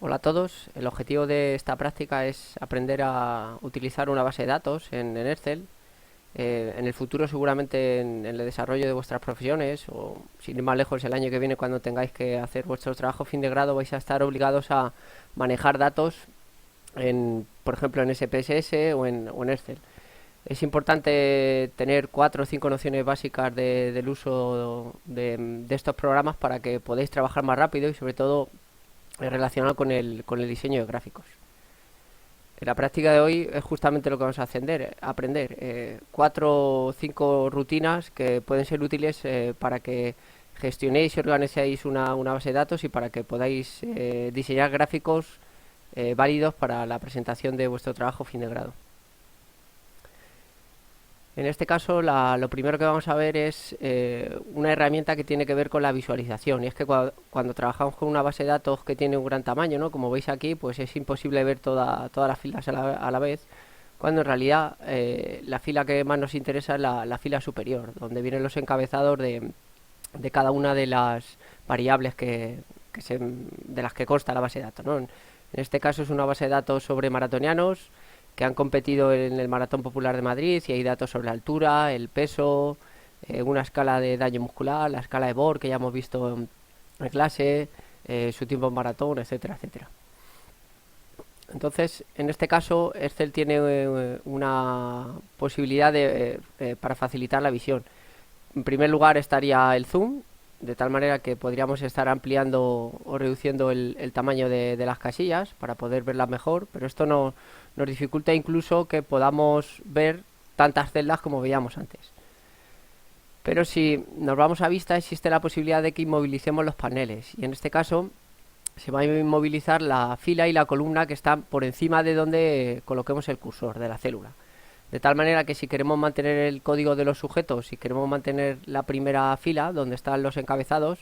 Hola a todos. El objetivo de esta práctica es aprender a utilizar una base de datos en Excel. En el futuro, seguramente en el desarrollo de vuestras profesiones, o sin ir más lejos, el año que viene, cuando tengáis que hacer vuestro trabajo fin de grado, vais a estar obligados a manejar datos por ejemplo, en SPSS o en Excel. Es importante tener 4 o 5 nociones básicas del uso de estos programas para que podáis trabajar más rápido y, sobre todo, relacionado con el diseño de gráficos. En la práctica de hoy es justamente lo que vamos a aprender 4 o 5 rutinas que pueden ser útiles para que gestionéis y organicéis una base de datos y para que podáis diseñar gráficos válidos para la presentación de vuestro trabajo fin de grado. En este caso, lo primero que vamos a ver es una herramienta que tiene que ver con la visualización. Y es que cuando trabajamos con una base de datos que tiene un gran tamaño, ¿no? Como veis aquí, pues es imposible ver todas las filas a la vez, cuando en realidad la fila que más nos interesa es la fila superior, donde vienen los encabezados de cada una de las variables de las que consta la base de datos, ¿no? En este caso es una base de datos sobre maratonianos que han competido en el Maratón Popular de Madrid, y hay datos sobre la altura, el peso, una escala de daño muscular, la escala de Bohr que ya hemos visto en clase, su tiempo en maratón, etcétera, etcétera. Entonces, en este caso, Excel tiene una posibilidad para facilitar la visión. En primer lugar estaría el zoom, de tal manera que podríamos estar ampliando o reduciendo el tamaño de las casillas para poder verlas mejor, pero esto nos dificulta incluso que podamos ver tantas celdas como veíamos antes. Pero si nos vamos a vista, existe la posibilidad de que inmovilicemos los paneles, y en este caso se va a inmovilizar la fila y la columna que están por encima de donde coloquemos el cursor de la célula. De tal manera que si queremos mantener el código de los sujetos, si queremos mantener la primera fila donde están los encabezados,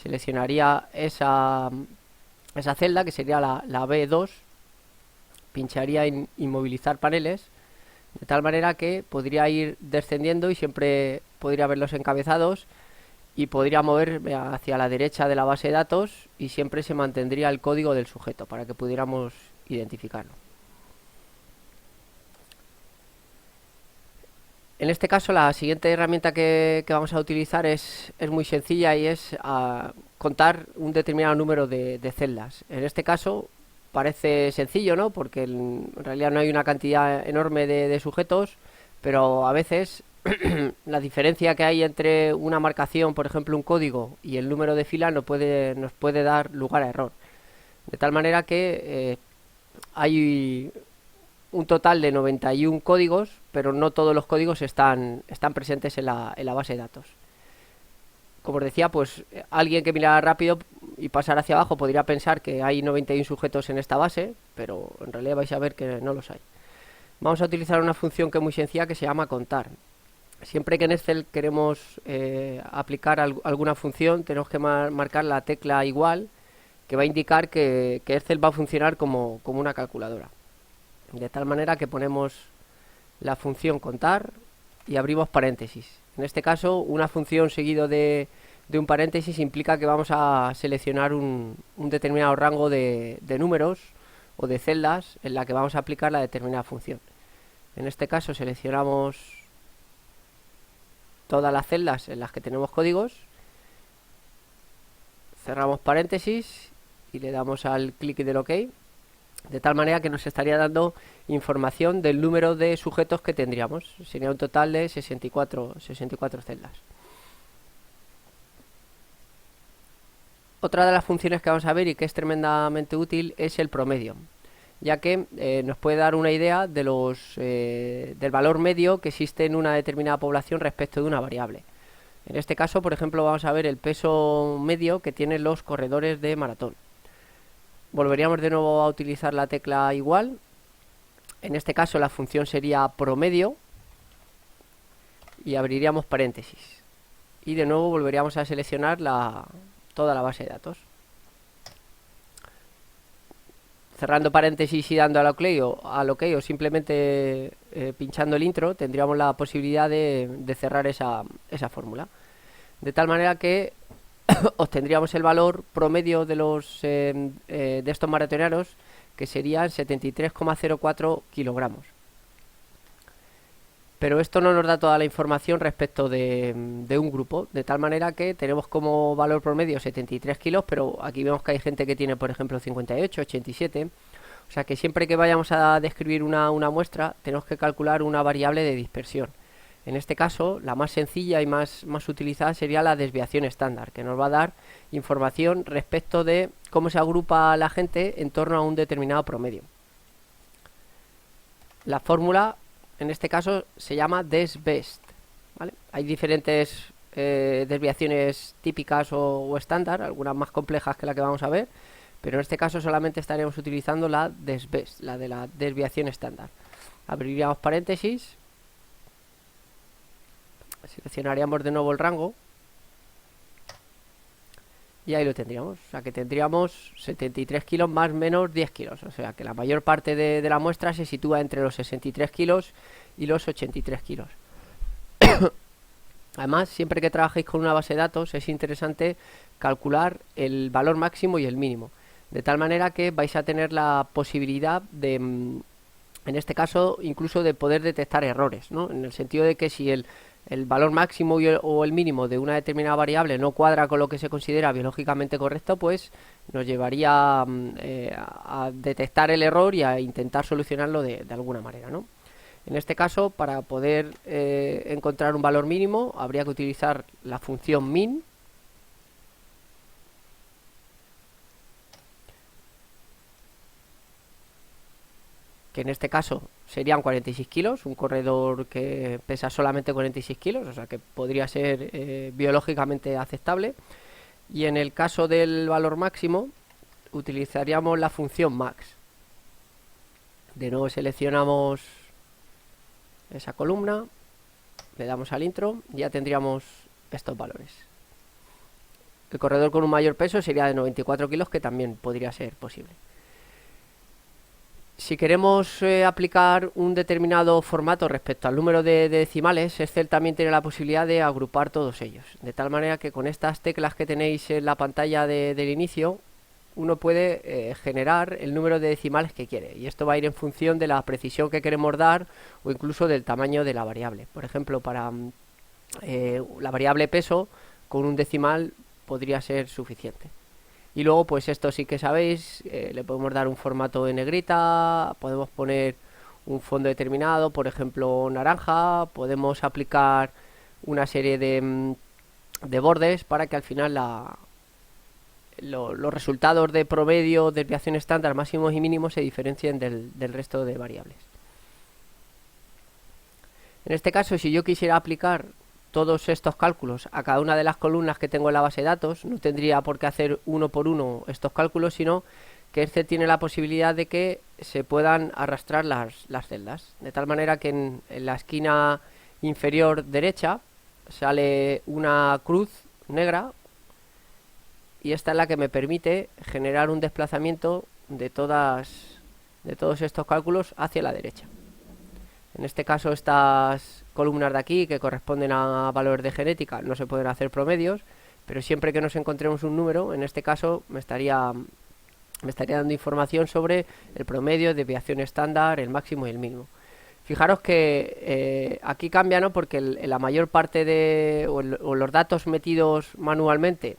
seleccionaría esa celda, que sería la B2, pincharía en inmovilizar paneles, de tal manera que podría ir descendiendo y siempre podría ver los encabezados, y podría mover hacia la derecha de la base de datos y siempre se mantendría el código del sujeto para que pudiéramos identificarlo. En este caso, la siguiente herramienta que vamos a utilizar es muy sencilla, y es contar un determinado número de celdas. En este caso parece sencillo, ¿no? Porque en realidad no hay una cantidad enorme de sujetos, pero a veces la diferencia que hay entre una marcación, por ejemplo un código, y el número de fila nos puede dar lugar a error. De tal manera que hay un total de 91 códigos, pero no todos los códigos están presentes en la base de datos. Como os decía, pues alguien que mirara rápido y pasara hacia abajo podría pensar que hay 91 sujetos en esta base, pero en realidad vais a ver que no los hay. Vamos a utilizar una función que es muy sencilla, que se llama contar. Siempre que en Excel queremos aplicar alguna función, tenemos que marcar la tecla igual, que va a indicar que Excel va a funcionar como una calculadora. De tal manera que ponemos la función contar y abrimos paréntesis. En este caso, una función seguido de un paréntesis implica que vamos a seleccionar un determinado rango de números o de celdas en la que vamos a aplicar la determinada función. En este caso seleccionamos todas las celdas en las que tenemos códigos, cerramos paréntesis y le damos al clic del OK, de tal manera que nos estaría dando información del número de sujetos que tendríamos. Sería un total de 64 celdas. Otra de las funciones que vamos a ver y que es tremendamente útil es el promedio, ya que nos puede dar una idea del valor medio que existe en una determinada población respecto de una variable. En este caso, por ejemplo, vamos a ver el peso medio que tienen los corredores de maratón. Volveríamos de nuevo a utilizar la tecla igual. En este caso la función sería promedio y abriríamos paréntesis. Y de nuevo volveríamos a seleccionar toda la base de datos. Cerrando paréntesis y dando al OK o simplemente pinchando el intro, tendríamos la posibilidad de cerrar esa fórmula. De tal manera que obtendríamos el valor promedio de de estos maratoneros, que serían 73,04 kilogramos. Pero esto no nos da toda la información respecto de un grupo, de tal manera que tenemos como valor promedio 73 kilos, pero aquí vemos que hay gente que tiene, por ejemplo, 58, 87. O sea que siempre que vayamos a describir una muestra, tenemos que calcular una variable de dispersión. En este caso, la más sencilla y más utilizada sería la desviación estándar, que nos va a dar información respecto de cómo se agrupa la gente en torno a un determinado promedio. La fórmula, en este caso, se llama DESBEST, ¿vale? Hay diferentes desviaciones típicas o estándar, algunas más complejas que la que vamos a ver, pero en este caso solamente estaremos utilizando la DESBEST, la de la desviación estándar. Abriríamos paréntesis, seleccionaríamos de nuevo el rango y ahí lo tendríamos. O sea que tendríamos 73 kilos más menos 10 kilos. O sea que la mayor parte de la muestra se sitúa entre los 63 kilos y los 83 kilos. Además, siempre que trabajéis con una base de datos es interesante calcular el valor máximo y el mínimo, de tal manera que vais a tener la posibilidad de, en este caso, incluso de poder detectar errores, ¿no? En el sentido de que si el valor máximo o el mínimo de una determinada variable no cuadra con lo que se considera biológicamente correcto, pues nos llevaría a detectar el error y a intentar solucionarlo de alguna manera, ¿no? En este caso, para poder encontrar un valor mínimo, habría que utilizar la función min, que en este caso serían 46 kilos, un corredor que pesa solamente 46 kilos, o sea que podría ser biológicamente aceptable. Y en el caso del valor máximo, utilizaríamos la función max. De nuevo seleccionamos esa columna, le damos al intro y ya tendríamos estos valores. El corredor con un mayor peso sería de 94 kilos, que también podría ser posible. Si queremos aplicar un determinado formato respecto al número de decimales, Excel también tiene la posibilidad de agrupar todos ellos, de tal manera que con estas teclas que tenéis en la pantalla del inicio, uno puede generar el número de decimales que quiere, y esto va a ir en función de la precisión que queremos dar o incluso del tamaño de la variable. Por ejemplo, para la variable peso, con un decimal podría ser suficiente. Y luego, pues esto sí que sabéis, le podemos dar un formato en negrita, podemos poner un fondo determinado, por ejemplo naranja, podemos aplicar una serie de bordes para que al final los resultados de promedio, desviación estándar, máximos y mínimos se diferencien del resto de variables. En este caso, si yo quisiera aplicar todos estos cálculos a cada una de las columnas que tengo en la base de datos, no tendría por qué hacer uno por uno estos cálculos, sino que este tiene la posibilidad de que se puedan arrastrar las celdas, de tal manera que en la esquina inferior derecha sale una cruz negra, y esta es la que me permite generar un desplazamiento de todos estos cálculos hacia la derecha. En este caso, estas columnas de aquí, que corresponden a valores de genética, no se pueden hacer promedios, pero siempre que nos encontremos un número, en este caso me estaría dando información sobre el promedio, desviación estándar, el máximo y el mínimo. Fijaros que aquí cambia, ¿no? Porque la mayor parte o los datos metidos manualmente,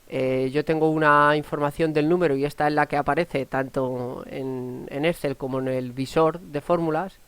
yo tengo una información del número y esta es la que aparece tanto en Excel como en el visor de fórmulas.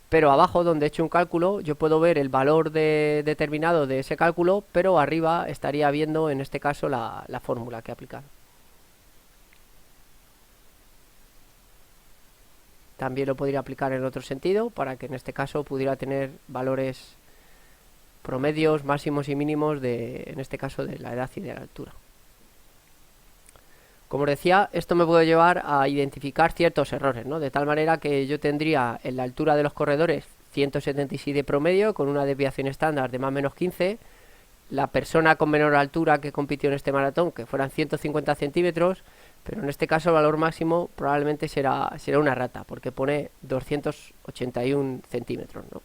Pero abajo, donde he hecho un cálculo, yo puedo ver el valor determinado de ese cálculo, pero arriba estaría viendo, en este caso, la fórmula que he aplicado. También lo podría aplicar en otro sentido, para que en este caso pudiera tener valores promedios, máximos y mínimos en este caso, de la edad y de la altura. Como os decía, esto me puede llevar a identificar ciertos errores, ¿no? De tal manera que yo tendría en la altura de los corredores 176 de promedio, con una desviación estándar de más o menos 15. La persona con menor altura que compitió en este maratón, que fueran 150 centímetros, pero en este caso el valor máximo probablemente será una rata, porque pone 281 centímetros, ¿no?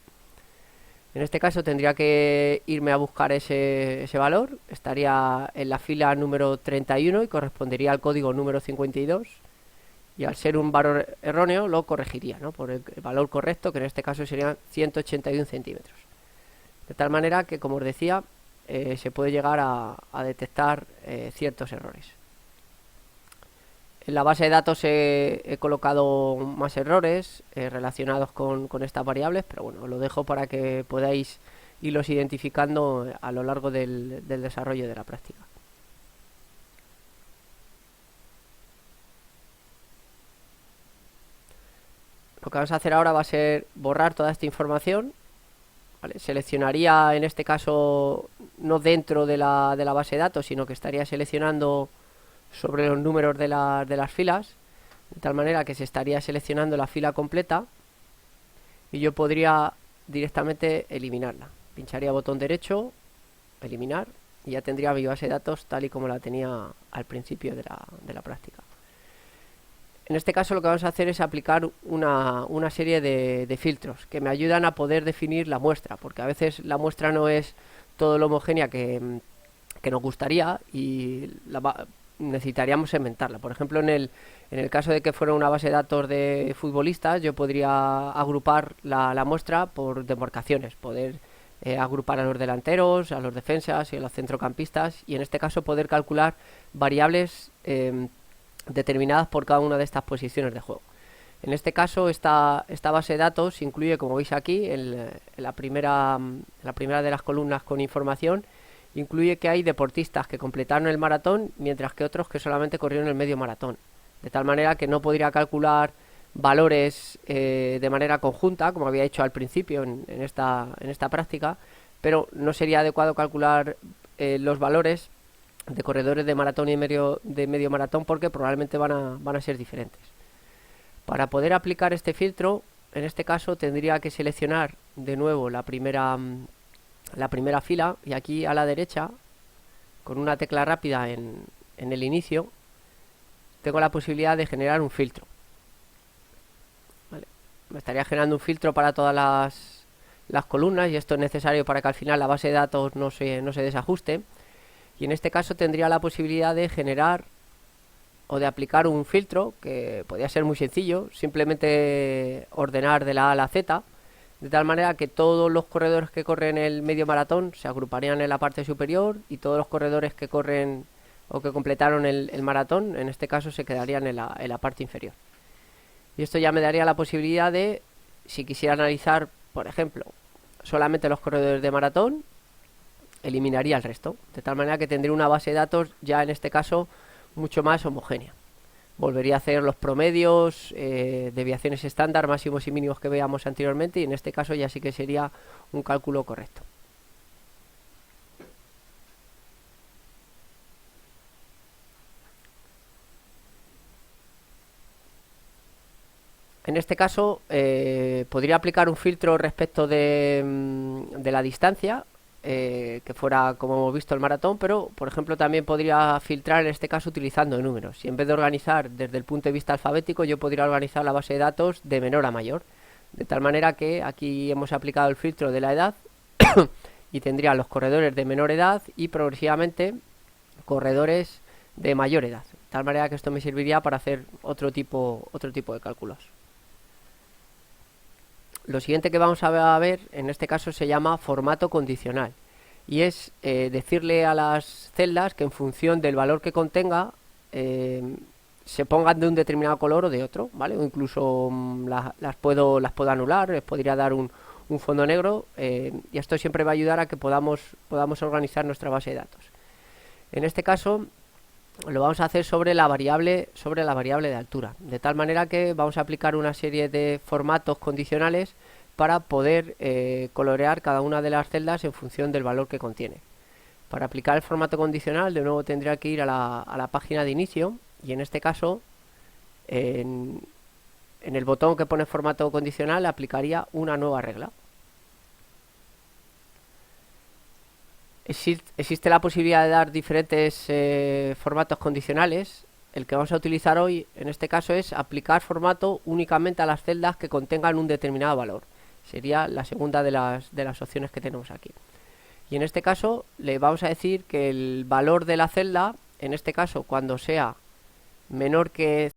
En este caso tendría que irme a buscar ese valor, estaría en la fila número 31 y correspondería al código número 52, y al ser un valor erróneo lo corregiría, ¿no?, por el valor correcto, que en este caso serían 181 centímetros. De tal manera que, como os decía, se puede llegar a detectar ciertos errores. En la base de datos he colocado más errores relacionados con estas variables, pero bueno, os lo dejo para que podáis irlos identificando a lo largo del desarrollo de la práctica. Lo que vamos a hacer ahora va a ser borrar toda esta información, ¿vale? Seleccionaría en este caso no dentro de la base de datos, sino que estaría seleccionando sobre los números de las filas, de tal manera que se estaría seleccionando la fila completa y yo podría directamente eliminarla. Pincharía botón derecho, eliminar, y ya tendría mi base de datos tal y como la tenía al principio de la práctica. En este caso lo que vamos a hacer es aplicar una serie de filtros que me ayudan a poder definir la muestra, porque a veces la muestra no es todo lo homogénea que nos gustaría y necesitaríamos segmentarla. Por ejemplo, en el caso de que fuera una base de datos de futbolistas, yo podría agrupar la muestra por demarcaciones, poder agrupar a los delanteros, a los defensas y a los centrocampistas, y en este caso poder calcular variables determinadas por cada una de estas posiciones de juego. En este caso esta base de datos incluye, como veis aquí, en la primera de las columnas con información, incluye que hay deportistas que completaron el maratón, mientras que otros que solamente corrieron el medio maratón. De tal manera que no podría calcular valores de manera conjunta, como había hecho al principio en esta práctica, pero no sería adecuado calcular los valores de corredores de maratón y de medio maratón, porque probablemente van a ser diferentes. Para poder aplicar este filtro, en este caso tendría que seleccionar de nuevo la primera fila, y aquí a la derecha, con una tecla rápida en el inicio, tengo la posibilidad de generar un filtro. ¿Vale? Me estaría generando un filtro para todas las columnas, y esto es necesario para que al final la base de datos no se desajuste. Y en este caso tendría la posibilidad de generar o de aplicar un filtro que podría ser muy sencillo, simplemente ordenar de la A a la Z, de tal manera que todos los corredores que corren el medio maratón se agruparían en la parte superior, y todos los corredores que corren o que completaron el maratón, en este caso, se quedarían en la parte inferior. Y esto ya me daría la posibilidad de, si quisiera analizar, por ejemplo, solamente los corredores de maratón, eliminaría el resto, de tal manera que tendría una base de datos ya en este caso mucho más homogénea. Volvería a hacer los promedios, desviaciones estándar, máximos y mínimos que veíamos anteriormente, y en este caso ya sí que sería un cálculo correcto. En este caso podría aplicar un filtro respecto de la distancia, que fuera, como hemos visto, el maratón, pero por ejemplo también podría filtrar en este caso utilizando números, y en vez de organizar desde el punto de vista alfabético, yo podría organizar la base de datos de menor a mayor, de tal manera que aquí hemos aplicado el filtro de la edad y tendría los corredores de menor edad y progresivamente corredores de mayor edad, de tal manera que esto me serviría para hacer otro tipo de cálculos. Lo siguiente que vamos a ver en este caso se llama formato condicional, y es decirle a las celdas que en función del valor que contenga se pongan de un determinado color o de otro, ¿vale? O incluso las puedo anular, les podría dar un fondo negro, y esto siempre va a ayudar a que podamos organizar nuestra base de datos. En este caso lo vamos a hacer sobre la variable de altura, de tal manera que vamos a aplicar una serie de formatos condicionales para poder colorear cada una de las celdas en función del valor que contiene. Para aplicar el formato condicional, de nuevo tendría que ir a la página de inicio, y en este caso en el botón que pone formato condicional aplicaría una nueva regla. Existe la posibilidad de dar diferentes formatos condicionales. El que vamos a utilizar hoy en este caso es aplicar formato únicamente a las celdas que contengan un determinado valor. Sería la segunda de las opciones que tenemos aquí. Y en este caso le vamos a decir que el valor de la celda, en este caso cuando sea menor que